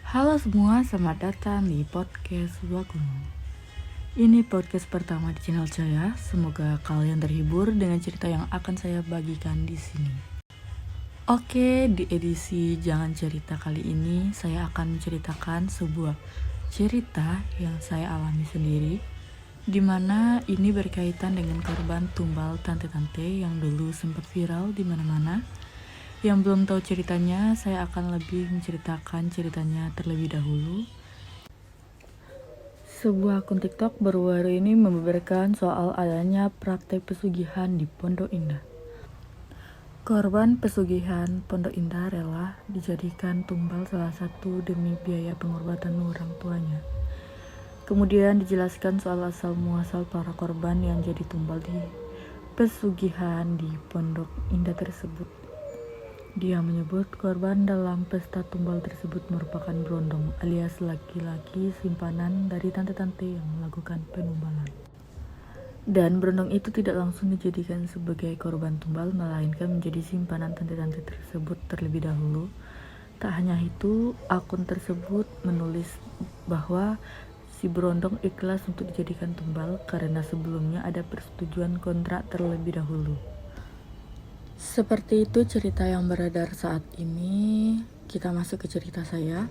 Halo semua, selamat datang di podcast Wakuno. Ini podcast pertama di channel saya. Semoga kalian terhibur dengan cerita yang akan saya bagikan di sini. Oke, di edisi Jangan Cerita kali ini saya akan menceritakan sebuah cerita yang saya alami sendiri, di mana ini berkaitan dengan korban tumbal tante-tante yang dulu sempat viral di mana-mana. Yang belum tahu ceritanya, saya akan lebih menceritakan ceritanya terlebih dahulu. Sebuah akun TikTok baru-baru ini membeberkan soal adanya praktek pesugihan di Pondok Indah. Korban pesugihan Pondok Indah rela dijadikan tumbal salah satu demi biaya pengobatan orang tuanya. Kemudian dijelaskan soal asal muasal para korban yang jadi tumbal di pesugihan di Pondok Indah tersebut. Dia menyebut korban dalam pesta tumbal tersebut merupakan berondong alias laki-laki simpanan dari tante-tante yang melakukan penumbalan. Dan berondong itu tidak langsung dijadikan sebagai korban tumbal, melainkan menjadi simpanan tante-tante tersebut terlebih dahulu. Tak hanya itu, akun tersebut menulis bahwa si berondong ikhlas untuk dijadikan tumbal karena sebelumnya ada persetujuan kontrak terlebih dahulu. Seperti itu cerita yang beredar saat ini. Kita masuk ke cerita saya.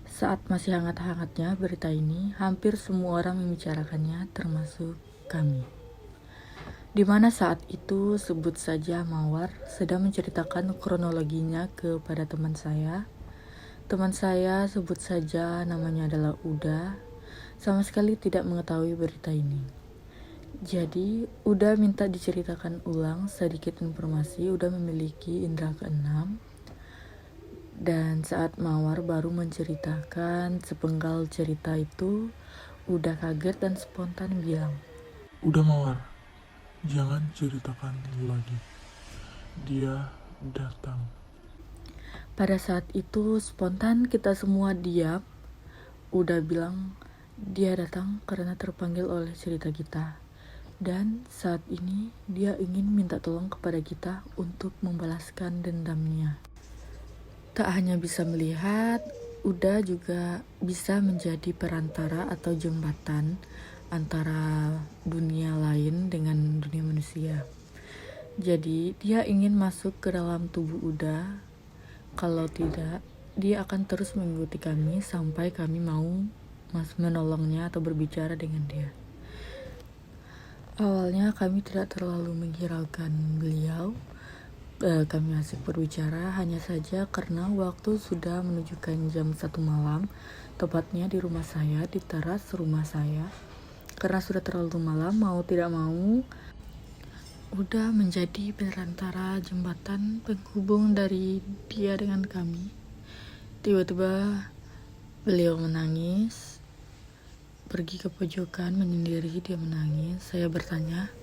Saat masih hangat-hangatnya berita ini, hampir semua orang membicarakannya, termasuk kami. Di mana saat itu sebut saja Mawar sedang menceritakan kronologinya kepada teman saya. Teman saya sebut saja namanya adalah Uda, sama sekali tidak mengetahui berita ini. Jadi, Uda minta diceritakan ulang sedikit informasi. Uda memiliki indera keenam. Dan saat Mawar baru menceritakan sepenggal cerita itu, Uda kaget dan spontan bilang, Udah Mawar, jangan ceritakan lagi. Dia datang. Pada saat itu spontan kita semua diam. Uda bilang dia datang karena terpanggil oleh cerita kita. Dan saat ini dia ingin minta tolong kepada kita untuk membalaskan dendamnya. Tak hanya bisa melihat, Uda juga bisa menjadi perantara atau jembatan antara dunia lain dengan dunia manusia. Jadi dia ingin masuk ke dalam tubuh Uda. Kalau tidak, dia akan terus mengikuti kami sampai kami mau menolongnya atau berbicara dengan dia. Awalnya kami tidak terlalu menghiraukan beliau. Kami asik berbicara, hanya saja karena waktu sudah menunjukkan jam 1 malam, tepatnya di rumah saya, di teras rumah saya. Karena sudah terlalu malam, mau tidak mau, udah menjadi perantara jembatan penghubung dari dia dengan kami. Tiba-tiba beliau menangis. Pergi ke pojokan menyendiri, dia menangis. Saya bertanya,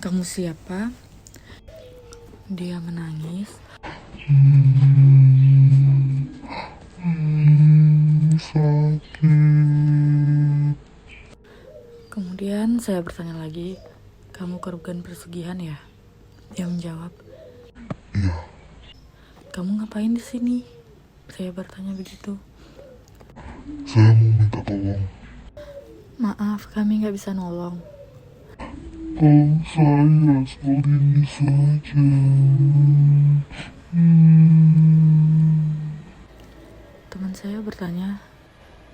kamu siapa? Dia menangis. Sakit. Kemudian saya bertanya lagi, kamu korban pesugihan ya? Dia menjawab, Iya. kamu ngapain di sini? Saya bertanya begitu. Saya mau minta tolong. Maaf, kami nggak bisa nolong. Kalau saya soal ini saja. Teman saya bertanya,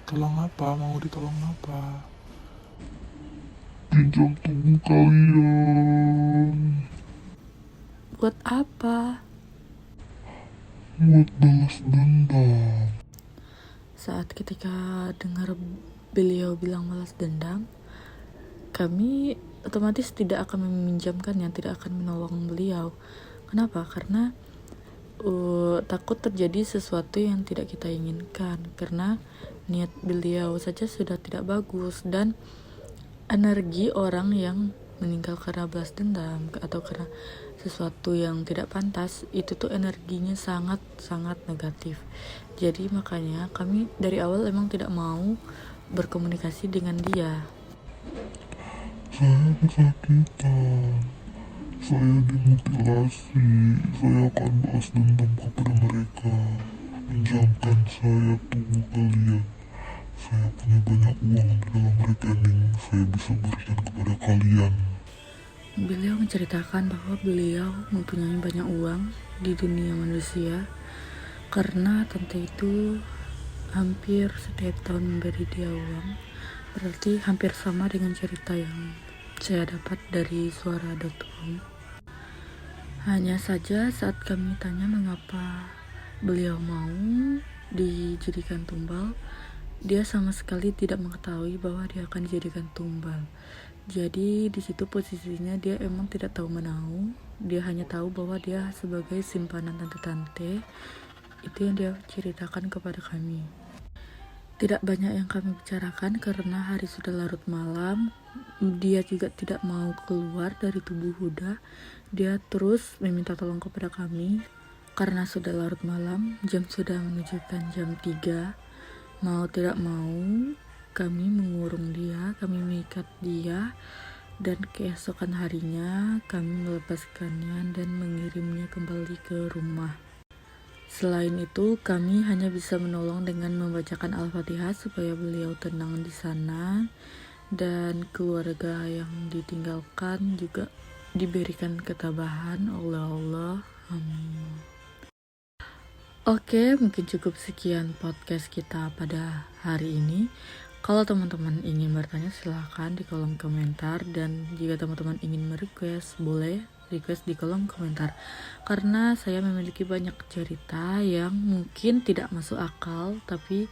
Tolong apa? Mau ditolong apa? Pinjam tubuh kalian. buat apa? Buat balas dendam. Saat ketika dengar beliau bilang balas dendam, kami otomatis tidak akan meminjamkannya, tidak akan menolong beliau. Kenapa? Karena takut terjadi sesuatu yang tidak kita inginkan, karena niat beliau saja sudah tidak bagus, dan energi orang yang meninggal karena balas dendam atau karena sesuatu yang tidak pantas, itu tuh energinya sangat negatif. Jadi makanya kami dari awal emang tidak mau berkomunikasi dengan dia. Saya kesakitan. Saya dimutilasi. Saya akan balas dendam kepada mereka. pinjamkan saya tubuh kalian. Saya punya banyak uang di dalam rekening, saya bisa berikan kepada kalian. Beliau menceritakan bahwa beliau mempunyai banyak uang di dunia manusia karena tante itu hampir setiap tahun memberi dia uang. Berarti hampir sama dengan cerita yang saya dapat dari suara.com. Hanya saja saat kami tanya mengapa beliau mau dijadikan tumbal, dia sama sekali tidak mengetahui bahwa dia akan dijadikan tumbal. Jadi di situ posisinya dia emang tidak tahu menau. Dia hanya tahu bahwa dia sebagai simpanan tante-tante. Itu yang dia ceritakan kepada kami. Tidak banyak yang kami bicarakan karena hari sudah larut malam. Dia juga tidak mau keluar dari tubuh Huda. Dia terus meminta tolong kepada kami. Karena sudah larut malam, jam sudah menunjukkan jam 3. Mau tidak mau, kami mengurung dia, kami mengikat dia, dan keesokan harinya kami melepaskannya dan mengirimnya kembali ke rumah. Selain itu, kami hanya bisa menolong dengan membacakan Al-Fatihah supaya beliau tenang di sana, dan keluarga yang ditinggalkan juga diberikan ketabahan oleh Allah. Amin. Oke, mungkin cukup sekian podcast kita pada hari ini. Kalau teman-teman ingin bertanya silahkan di kolom komentar, dan jika teman-teman ingin merequest boleh request di kolom komentar, karena saya memiliki banyak cerita yang mungkin tidak masuk akal, tapi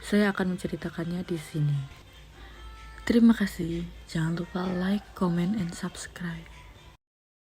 saya akan menceritakannya di sini. Terima kasih, jangan lupa like, comment, and subscribe.